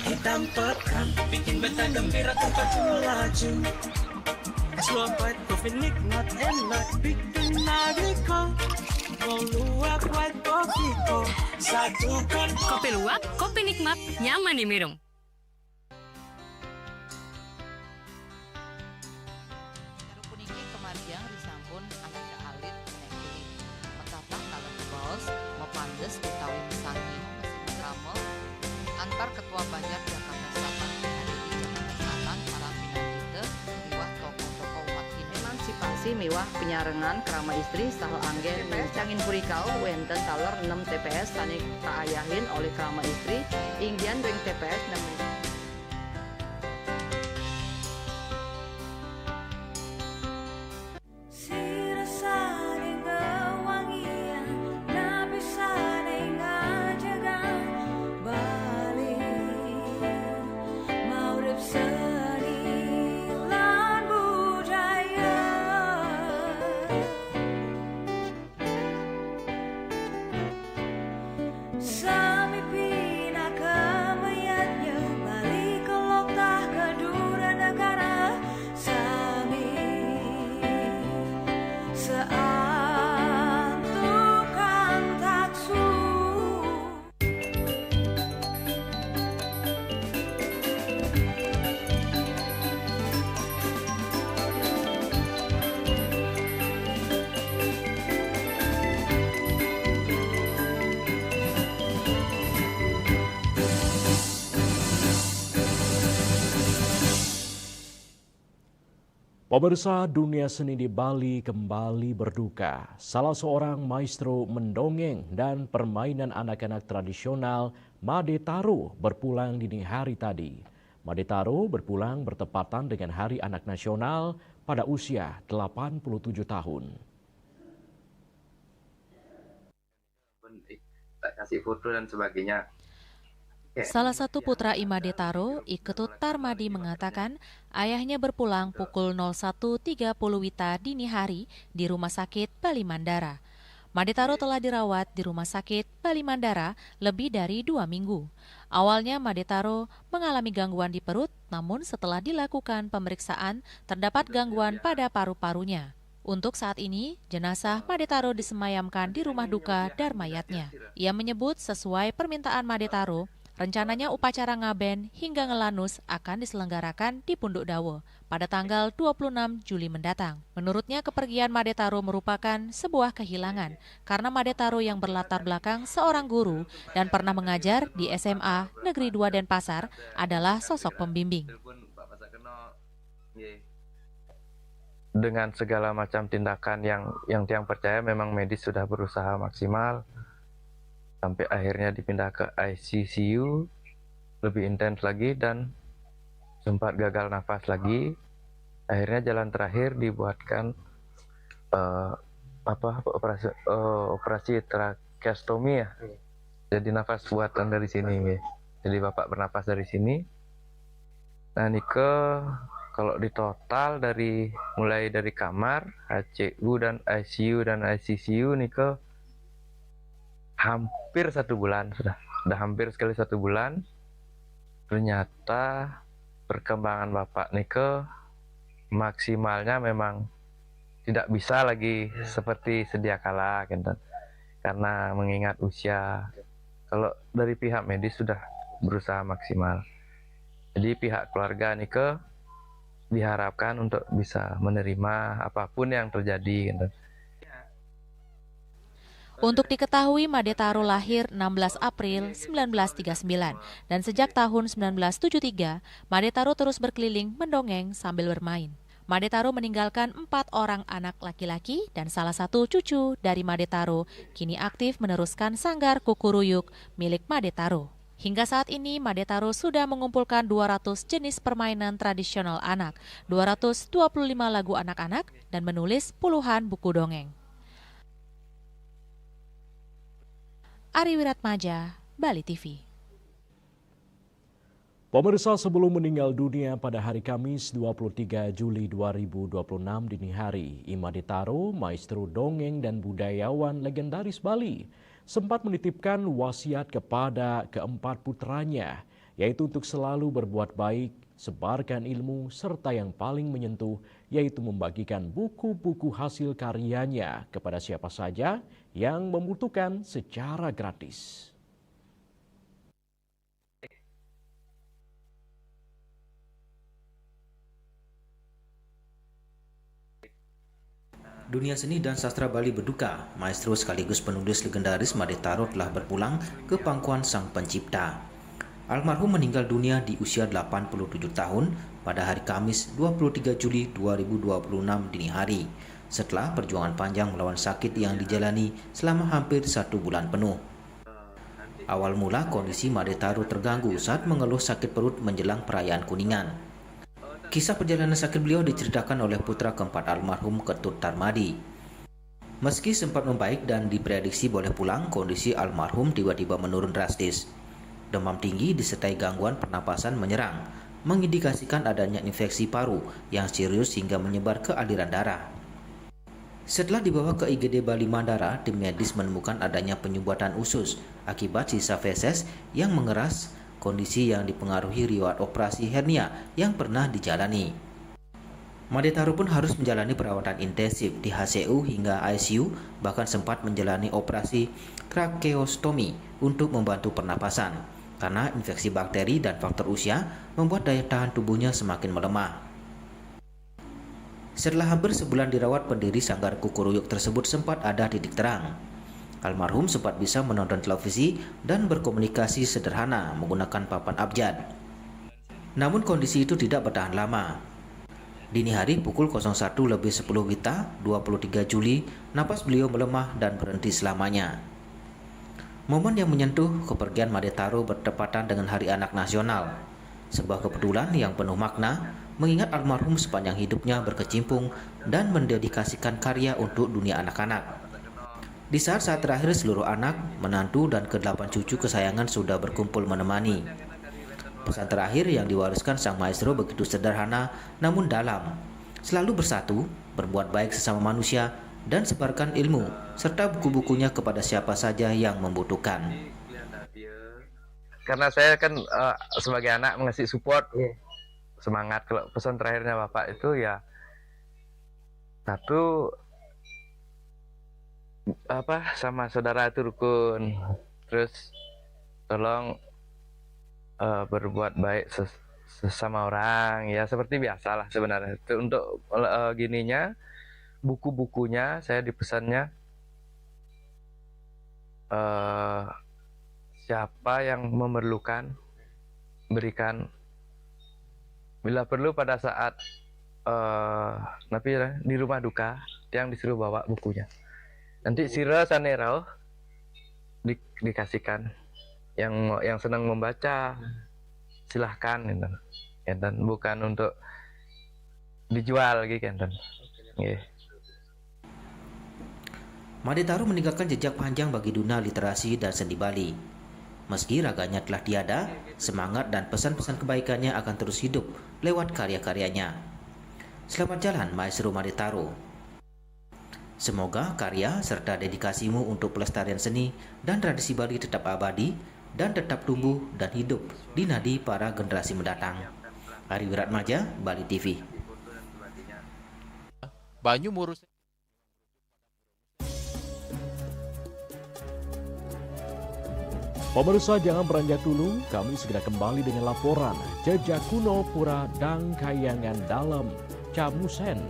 Hitam pekat bikin beta gembira tempat melaju. Es luar white kopi nikmat enak bikin nagih kok. Mau luwak white kopi kok satukan. Kopi luwak, kopi nikmat, nyaman diminum. Antar Ketua Banjar Jakarta Selatan hari di Jakarta Selatan para pinangkita miwah tokoh-tokoh umat ini emansipasi miwah penyarengan kerama istri sahel anggen TPS Cangin Purikau wenten taler 6 TPS sanik kaayahin oleh kerama istri inggian ring TPS 6. Pemirsa, dunia seni di Bali kembali berduka. Salah seorang maestro mendongeng dan permainan anak-anak tradisional, Made Taro, berpulang dini hari tadi. Made Taro berpulang bertepatan dengan Hari Anak Nasional pada usia 87 tahun. Kasih foto dan sebagainya. Salah satu putra Made Taro, Iketut Tarmadi, mengatakan ayahnya berpulang pukul 01.30 WITA dini hari di Rumah Sakit Bali Mandara. Made Taro telah dirawat di Rumah Sakit Bali Mandara lebih dari 2 minggu. Awalnya Made Taro mengalami gangguan di perut, namun setelah dilakukan pemeriksaan terdapat gangguan pada paru-parunya. Untuk saat ini, jenazah Made Taro disemayamkan di rumah duka Darmayatnya. Ia menyebut sesuai permintaan Made Taro, rencananya upacara ngaben hingga ngelanus akan diselenggarakan di Punduk Dawo pada tanggal 26 Juli mendatang. Menurutnya, kepergian Made Taro merupakan sebuah kehilangan karena Made Taro yang berlatar belakang seorang guru dan pernah mengajar di SMA Negeri 2 Denpasar adalah sosok pembimbing. Dengan segala macam tindakan yang tiang percaya memang medis sudah berusaha maksimal. Sampai akhirnya dipindah ke ICU, lebih intens lagi dan sempat gagal nafas lagi. Akhirnya jalan terakhir dibuatkan operasi tracheostomi ya. Jadi nafas buatan dari sini. Jadi bapak bernapas dari sini. Nah Nike kalau di total mulai dari kamar, HCU dan ICU dan ICCU Nike hampir 1 bulan sudah hampir sekali 1 bulan. Ternyata perkembangan bapak Nike maksimalnya memang tidak bisa lagi seperti sedia kala gitu. Karena mengingat usia, kalau dari pihak medis sudah berusaha maksimal. Jadi pihak keluarga Nike diharapkan untuk bisa menerima apapun yang terjadi gitu. Untuk diketahui, Made Taro lahir 16 April 1939 dan sejak tahun 1973, Made Taro terus berkeliling mendongeng sambil bermain. Made Taro meninggalkan 4 orang anak laki-laki dan salah satu cucu dari Made Taro kini aktif meneruskan sanggar Kukuruyuk milik Made Taro. Hingga saat ini, Made Taro sudah mengumpulkan 200 jenis permainan tradisional anak, 225 lagu anak-anak, dan menulis puluhan buku dongeng. Ari Wiratmaja, Bali TV. Pemirsa, sebelum meninggal dunia pada hari Kamis 23 Juli 2026 dini hari, Made Taro, maestro dongeng dan budayawan legendaris Bali, sempat menitipkan wasiat kepada keempat putranya, yaitu untuk selalu berbuat baik, sebarkan ilmu, serta yang paling menyentuh, yaitu membagikan buku-buku hasil karyanya kepada siapa saja yang membutuhkan secara gratis. Dunia seni dan sastra Bali berduka, maestro sekaligus penulis legendaris Made Taro telah berpulang ke pangkuan Sang Pencipta. Almarhum meninggal dunia di usia 87 tahun pada hari Kamis 23 Juli 2026 dini hari, setelah perjuangan panjang melawan sakit yang dijalani selama hampir 1 bulan penuh. Awal mula kondisi Made Taro terganggu saat mengeluh sakit perut menjelang perayaan Kuningan. Kisah perjalanan sakit beliau diceritakan oleh putra keempat almarhum, Ketut Tarmadi. Meski sempat membaik dan diprediksi boleh pulang, kondisi almarhum tiba-tiba menurun drastis. Demam tinggi disertai gangguan pernapasan menyerang, mengindikasikan adanya infeksi paru yang serius hingga menyebar ke aliran darah. Setelah dibawa ke IGD Bali Mandara, tim medis menemukan adanya penyumbatan usus akibat sisa feses yang mengeras, kondisi yang dipengaruhi riwayat operasi hernia yang pernah dijalani. Made Taro pun harus menjalani perawatan intensif di HCU hingga ICU, bahkan sempat menjalani operasi tracheostomi untuk membantu pernapasan, karena infeksi bakteri dan faktor usia membuat daya tahan tubuhnya semakin melemah. Setelah hampir sebulan dirawat, pendiri sanggar Kukuruyuk tersebut sempat ada titik terang. Almarhum sempat bisa menonton televisi dan berkomunikasi sederhana menggunakan papan abjad. Namun kondisi itu tidak bertahan lama. Dini hari pukul 01.10 WITA 23 Juli, napas beliau melemah dan berhenti selamanya. Momen yang menyentuh kepergian Made Taro bertepatan dengan Hari Anak Nasional. Sebuah kepedulian yang penuh makna, mengingat almarhum sepanjang hidupnya berkecimpung dan mendedikasikan karya untuk dunia anak-anak. Di saat-saat terakhir seluruh anak, menantu dan ke-8 cucu kesayangan sudah berkumpul menemani. Pesan terakhir yang diwariskan sang maestro begitu sederhana namun dalam. Selalu bersatu, berbuat baik sesama manusia, dan sebarkan ilmu serta buku-bukunya kepada siapa saja yang membutuhkan. Karena saya kan sebagai anak mengasih support, semangat. Kalau pesan terakhirnya Bapak itu ya satu, sama saudara itu rukun, terus tolong berbuat baik sesama orang, ya seperti biasalah sebenarnya. Itu untuk gininya, buku-bukunya saya dipesannya siapa yang memerlukan berikan, bila perlu pada saat di rumah duka yang disuruh bawa bukunya. Nanti sira sanerau dikasihkan yang senang membaca, silahkan enten, bukan untuk dijual gitu enten. Made Taro meninggalkan jejak panjang bagi dunia literasi dan seni Bali. Meski raganya telah tiada, semangat dan pesan-pesan kebaikannya akan terus hidup lewat karya-karyanya. Selamat jalan Maestro Made Taro. Semoga karya serta dedikasimu untuk pelestarian seni dan tradisi Bali tetap abadi dan tetap tumbuh dan hidup di nadi para generasi mendatang. Ari Wiratmaja, Bali TV. Banyu Murus. Pemirsa, jangan beranjak dulu, kami segera kembali dengan laporan Jejak Kuno Pura dan Kayangan Dalam Camusen.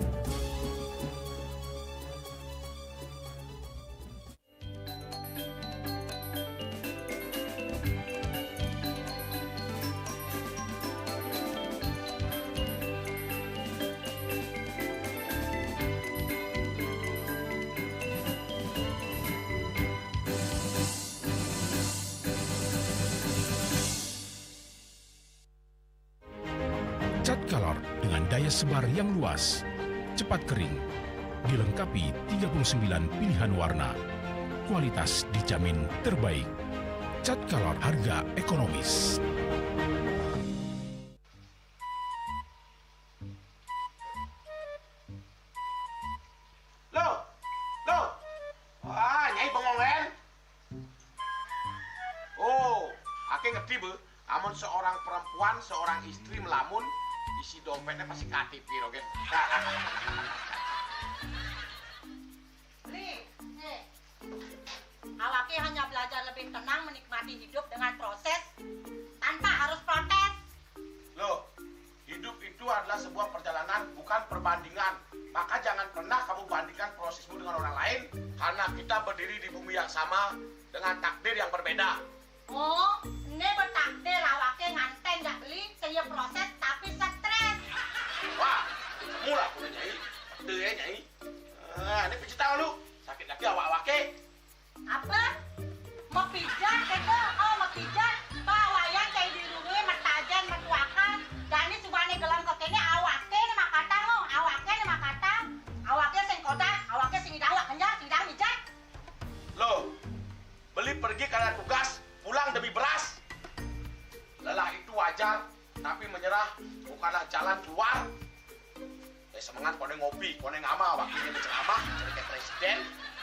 Cat Color dengan daya sebar yang luas, cepat kering, dilengkapi 39 pilihan warna. Kualitas dijamin terbaik. Cat Color harga ekonomis. Nyai bengongen. Oh, ake ngerti be, amun seorang perempuan, seorang istri melamun, isi dompetnya pasti KTP rogen. Awake hanya belajar lebih tenang menikmati hidup dengan proses tanpa harus protes. Loh, hidup itu adalah sebuah perjalanan, bukan perbandingan. Maka jangan pernah kamu bandingkan prosesmu dengan orang lain, karena kita berdiri di bumi yang sama dengan takdir yang berbeda. Oh, ini bertakdir awake nganten gak beli, saya proses tapi stres. Wah, semula punya Nyai. Takdir ya Nyai. Ini pijit tangan lu, sakit lagi awak-awake. Apa? Mau pijat itu? Oh, mau pijat. Bawayan kayak dirungi, matajan, metuakan. Dan ini subane gelam kekini awake ini makatang lo. Awake ini makatang. Awake sing kodak, awake sing idang kenja, sing idang mijat. Loh, beli pergi karena tugas, pulang demi beras. Lelah itu wajar, tapi menyerah bukanlah jalan keluar. Semangat kone ngopi, kone ngama, wakilnya berceramah, jadi kayak presiden.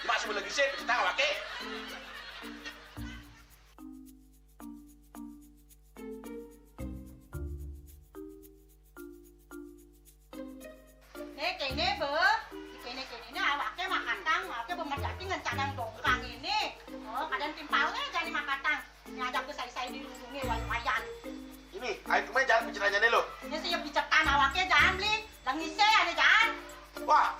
Cuma sebelum lagi sih, kita ngawake. Kene be, kene awake makatang, awake bemerjati ngencadang dongkang ini. Oh, kadang timpalnya jadi makatang. Nyadap ke saya dirundungi wayan. Ini, ayo kemarin jangan bicaranya nih lo. Ini siap bicetan awake jangan beli, langise ane jangan. Wah,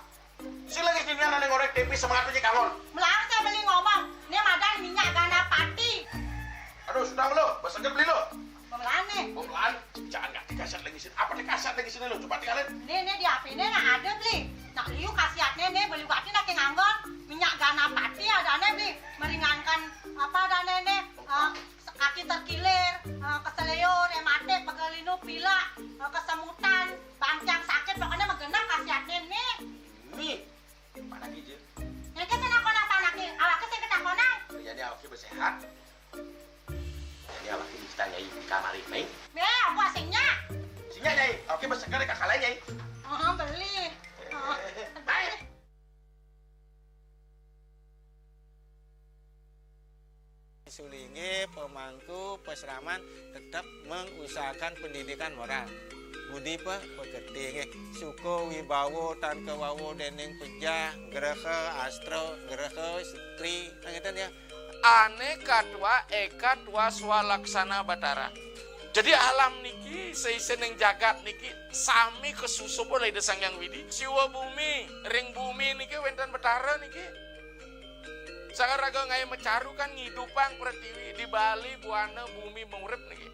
si lagi sini ane ngorek tempe semangat aja kangon. Melang saya beli ngomong, ini madan minyak ganda pati. Aduh, sudah lo, besoknya beli lo. Pemelane nih. Pelan, jangan nggak dikasih lagi sini. Apa dikasih lagi sini lo? Coba tinggalin. Nih di HP ini nah ada beli. Nak liu kasihatnya nih beli waktu nak nganggon minyak gana pati ada nih beli meringankan apa ada nih kaki terkilir, keseleyor, rematik, pegelinu, pilak, kesemutan, bangcang sakit pokoknya megenap kasihatnya nih. Nih, mana gijil? Yang kita nakon apa naki? Awaknya saya ketakonan. Jadi awaknya bersehat. Jadi awaknya bisa nyai di kamar ini. Aku asingnya. Asingnya nyai, awaknya bersegar di kakak lain nyai. Beli. Baik. Sulingi pemangku peseraman tetap mengusahakan pendidikan moral. Budi pekerti suko wibawo tan kewawo dening pejah gerehe astro gerehe stri ngeten ya. Aneka dua eka dua swalaksana batara. Jadi alam niki seisen yang jagat niki sami kesusup oleh desang yang widi. Siwa bumi, ring bumi niki wenten batara niki. Sakaraga ngai mecaru kan ngidupang pertiwi di Bali buana bumi mengurip niki.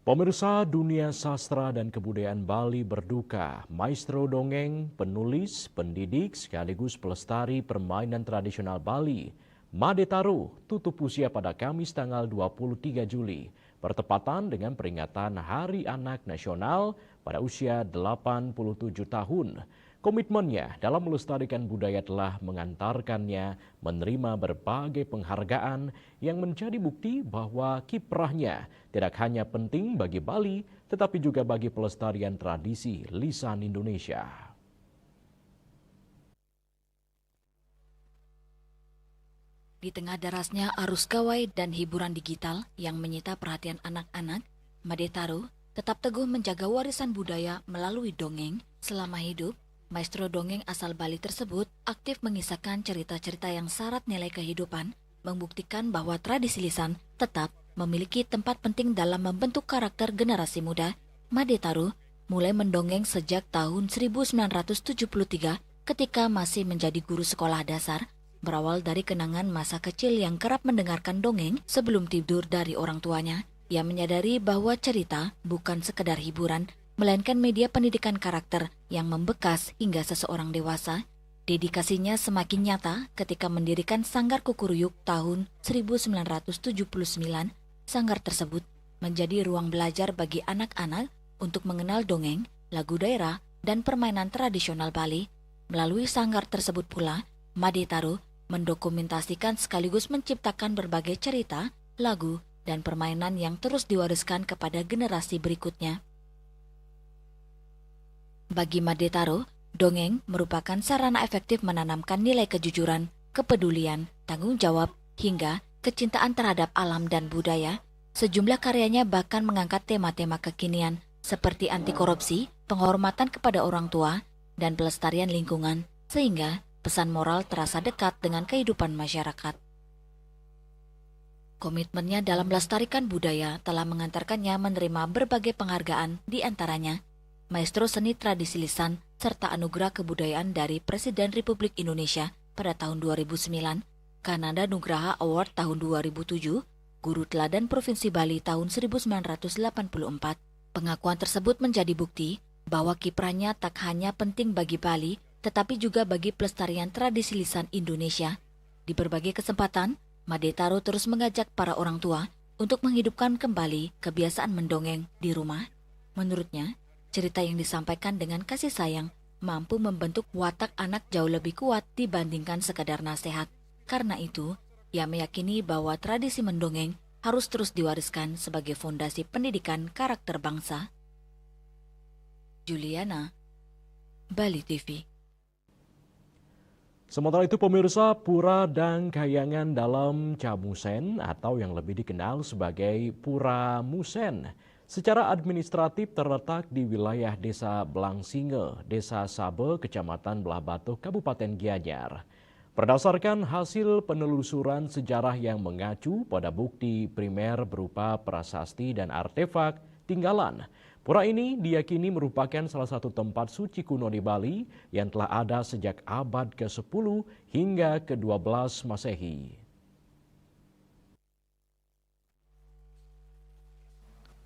Pemirsa, dunia sastra dan kebudayaan Bali berduka. Maestro dongeng, penulis, pendidik, sekaligus pelestari permainan tradisional Bali, Made Taro, tutup usia pada Kamis tanggal 23 Juli, bertepatan dengan peringatan Hari Anak Nasional pada usia 87 tahun. Komitmennya dalam melestarikan budaya telah mengantarkannya menerima berbagai penghargaan yang menjadi bukti bahwa kiprahnya tidak hanya penting bagi Bali, tetapi juga bagi pelestarian tradisi lisan Indonesia. Di tengah derasnya arus gawai dan hiburan digital yang menyita perhatian anak-anak, Made Taro tetap teguh menjaga warisan budaya melalui dongeng selama hidup. Maestro dongeng asal Bali tersebut aktif mengisahkan cerita-cerita yang syarat nilai kehidupan, membuktikan bahwa tradisi lisan tetap memiliki tempat penting dalam membentuk karakter generasi muda. Made Taro mulai mendongeng sejak tahun 1973 ketika masih menjadi guru sekolah dasar, berawal dari kenangan masa kecil yang kerap mendengarkan dongeng sebelum tidur dari orang tuanya. Ia menyadari bahwa cerita bukan sekedar hiburan, melainkan media pendidikan karakter yang membekas hingga seseorang dewasa. Dedikasinya semakin nyata ketika mendirikan Sanggar Kukuruyuk tahun 1979. Sanggar tersebut menjadi ruang belajar bagi anak-anak untuk mengenal dongeng, lagu daerah, dan permainan tradisional Bali. Melalui sanggar tersebut pula, Made Taro mendokumentasikan sekaligus menciptakan berbagai cerita, lagu, dan permainan yang terus diwariskan kepada generasi berikutnya. Bagi Made Taro, dongeng merupakan sarana efektif menanamkan nilai kejujuran, kepedulian, tanggung jawab, hingga kecintaan terhadap alam dan budaya. Sejumlah karyanya bahkan mengangkat tema-tema kekinian seperti anti korupsi, penghormatan kepada orang tua, dan pelestarian lingkungan, sehingga pesan moral terasa dekat dengan kehidupan masyarakat. Komitmennya dalam melestarikan budaya telah mengantarkannya menerima berbagai penghargaan, di antaranya Maestro Seni Tradisi Lisan serta Anugerah Kebudayaan dari Presiden Republik Indonesia pada tahun 2009, Kanada Nugraha Award tahun 2007, Guru Teladan Provinsi Bali tahun 1984. Pengakuan tersebut menjadi bukti bahwa kiprahnya tak hanya penting bagi Bali, tetapi juga bagi pelestarian tradisi lisan Indonesia. Di berbagai kesempatan, Made Taro terus mengajak para orang tua untuk menghidupkan kembali kebiasaan mendongeng di rumah. Menurutnya, cerita yang disampaikan dengan kasih sayang mampu membentuk watak anak jauh lebih kuat dibandingkan sekadar nasihat. Karena itu, ia meyakini bahwa tradisi mendongeng harus terus diwariskan sebagai fondasi pendidikan karakter bangsa. Juliana, Bali TV. Sementara itu pemirsa, pura dan kayangan dalam Camusen atau yang lebih dikenal sebagai Pura Musen Secara administratif terletak di wilayah Desa Blangsinge, Desa Sabe, Kecamatan Belah Batu, Kabupaten Gianyar. Berdasarkan hasil penelusuran sejarah yang mengacu pada bukti primer berupa prasasti dan artefak tinggalan, pura ini diyakini merupakan salah satu tempat suci kuno di Bali yang telah ada sejak abad ke-10 hingga ke-12 Masehi.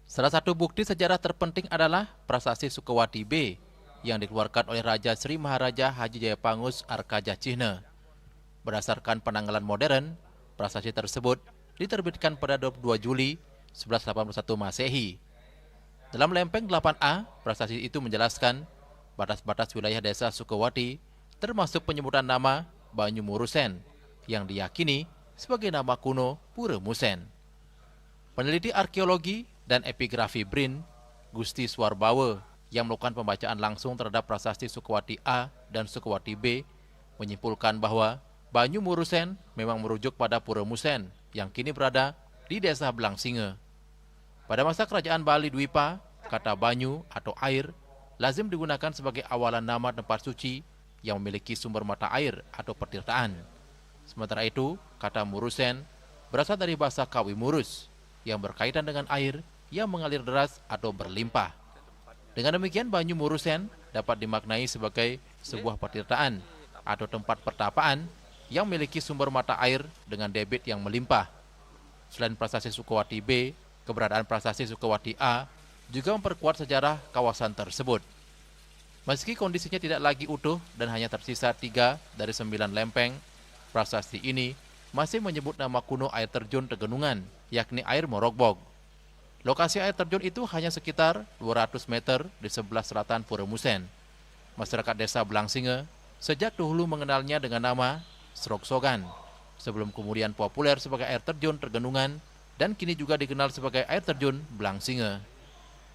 Salah satu bukti sejarah terpenting adalah Prasasti Sukawati B yang dikeluarkan oleh Raja Sri Maharaja Haji Jayapangus Arkaja Cihne. Berdasarkan penanggalan modern, prasasti tersebut diterbitkan pada 22 Juli 1181 Masehi. Dalam lempeng 8A, prasasti itu menjelaskan batas-batas wilayah desa Sukawati termasuk penyebutan nama Banyu Murusen yang diyakini sebagai nama kuno Pura Musen. Peneliti arkeologi dan epigrafi BRIN, Gusti Swarbawe, yang melakukan pembacaan langsung terhadap prasasti Sukawati A dan Sukawati B, menyimpulkan bahwa Banyu Murusen memang merujuk pada Pura Musen yang kini berada di Desa Blangsinge. Pada masa kerajaan Bali Dwipa, kata banyu atau air lazim digunakan sebagai awalan nama tempat suci yang memiliki sumber mata air atau pertirtaan. Sementara itu, kata Murusen berasal dari bahasa Kawi Murus yang berkaitan dengan air yang mengalir deras atau berlimpah. Dengan demikian, Banyu Murusen dapat dimaknai sebagai sebuah pertirtaan atau tempat pertapaan yang memiliki sumber mata air dengan debit yang melimpah. Selain prasasti Sukawati B, keberadaan prasasti Sukawati A juga memperkuat sejarah kawasan tersebut. Meski kondisinya tidak lagi utuh dan hanya tersisa 3 dari 9 lempeng, prasasti ini masih menyebut nama kuno air terjun Tegenungan, yakni air Morogbog. Lokasi air terjun itu hanya sekitar 200 meter di sebelah selatan Pura Musen. Masyarakat desa Blangsinge sejak dahulu mengenalnya dengan nama Sroksogan, sebelum kemudian populer sebagai air terjun Tegenungan dan kini juga dikenal sebagai air terjun Blangsinge.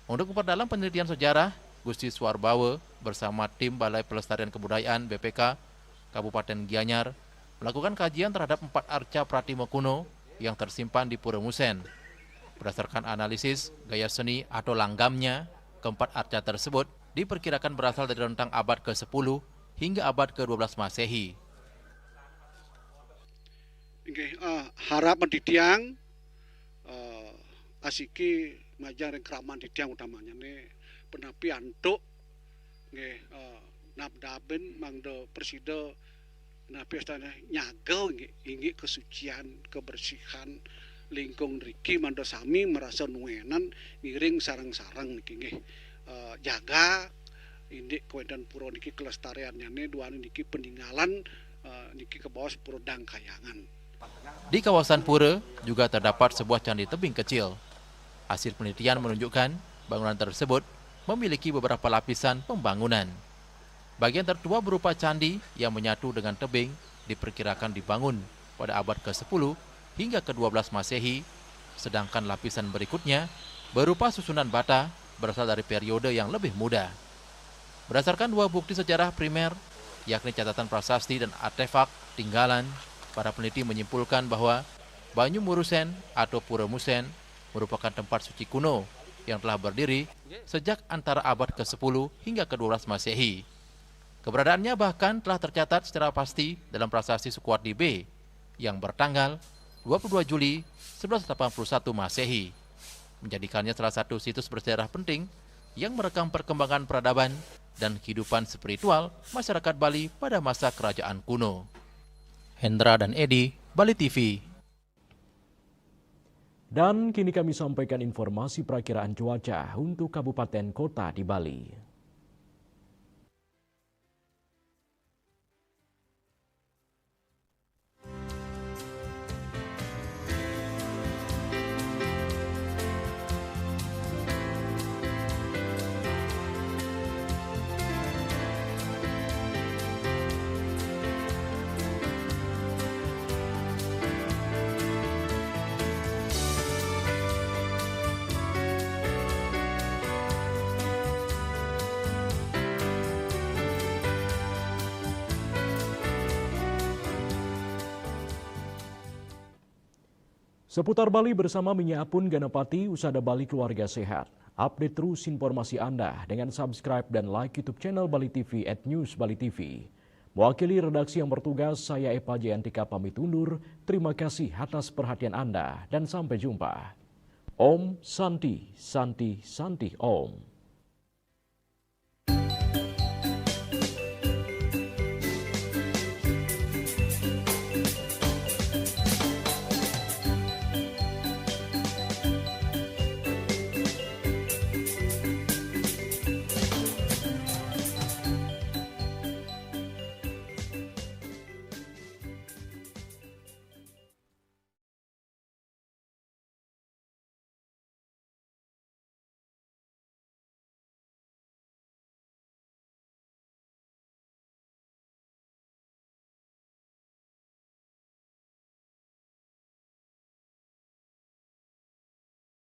Untuk memperdalam penelitian sejarah, Gusti Swarbawe bersama tim Balai Pelestarian Kebudayaan BPK Kabupaten Gianyar melakukan kajian terhadap 4 arca Pratimo kuno yang tersimpan di Pura Musen. Berdasarkan analisis gaya seni atau langgamnya, keempat arca tersebut diperkirakan berasal dari rentang abad ke-10 hingga abad ke-12 Masehi. Harap mendidiang asiki majar keraman didiang utamanya nih penapi antuk nggih nabdaben mangdo presida napi astana nyagel nggih kesucian kebersihan lingkung riki mando sami merasa nuenan ngiring sarang-sarang niki nggih jaga indik kewedan pura niki kelestariannya nih duaan niki peninggalan niki ke bawah pura Dangkayangan. Di kawasan pura juga terdapat sebuah candi tebing kecil. Hasil penelitian menunjukkan bangunan tersebut memiliki beberapa lapisan pembangunan. Bagian tertua berupa candi yang menyatu dengan tebing diperkirakan dibangun pada abad ke-10 hingga ke-12 Masehi, sedangkan lapisan berikutnya berupa susunan bata berasal dari periode yang lebih muda. Berdasarkan 2 bukti sejarah primer, yakni catatan prasasti dan artefak tinggalan, para peneliti menyimpulkan bahwa Banyu Murusen atau Pura Musen merupakan tempat suci kuno yang telah berdiri sejak antara abad ke-10 hingga ke-12 Masehi. Keberadaannya bahkan telah tercatat secara pasti dalam prasasti Sukawati B yang bertanggal 22 Juli 1181 Masehi, menjadikannya salah satu situs bersejarah penting yang merekam perkembangan peradaban dan kehidupan spiritual masyarakat Bali pada masa kerajaan kuno. Hendra dan Edi, Bali TV. Dan kini kami sampaikan informasi perakiraan cuaca untuk kabupaten kota di Bali. Seputar Bali bersama Minyaapun Ganapati, Usada Bali Keluarga Sehat. Update terus informasi Anda dengan subscribe dan like YouTube channel Bali TV @newsbalitv. Mewakili redaksi yang bertugas, saya Epa Jayantika pamit undur. Terima kasih atas perhatian Anda dan sampai jumpa. Om Santi, Santi, Santi Om.